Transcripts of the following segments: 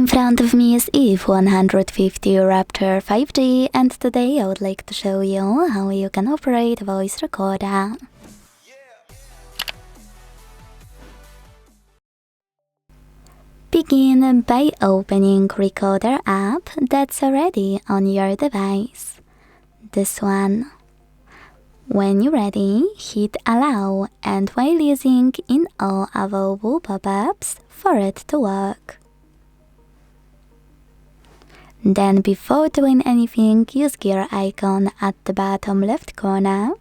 front of me is iiiF150 Raptor 5G, and today I would like to show you how you can operate a voice recorder. Begin by opening Recorder app that's already on your device. This one. When you're ready, hit allow and while using in all available pop-ups for it to work. Then before doing anything, use gear icon at the bottom left corner.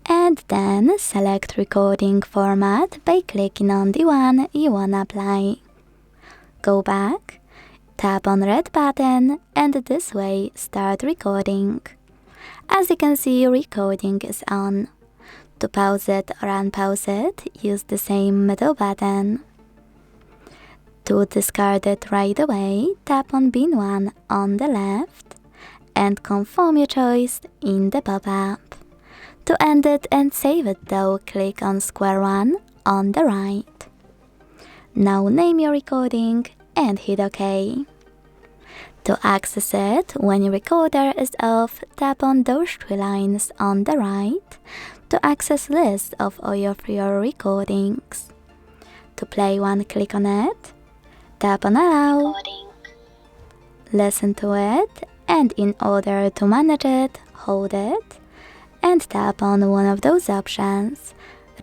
And then select recording format by clicking on the one you wanna apply. Go back, tap on red button, and this way start recording. As you can see, recording is on. To pause it or unpause it, use the same middle button. To discard it right away, tap on bin 1 on the left and confirm your choice in the pop-up. To end it and save it though, click on square 1 on the right. Now name your recording and hit OK. To access it, when your recorder is off, tap on those three lines on the right to access list of all of your recordings. To play one, click on it, tap on allow, listen to it, and in order to manage it, hold it, and tap on one of those options,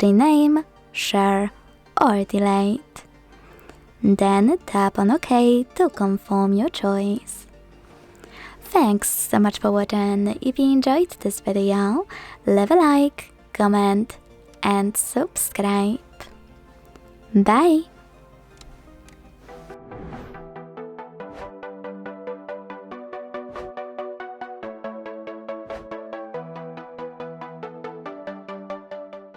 rename, share, or delete. Then tap on OK to confirm your choice. Thanks so much for watching. If you enjoyed this video, leave a like, comment, and subscribe. Bye!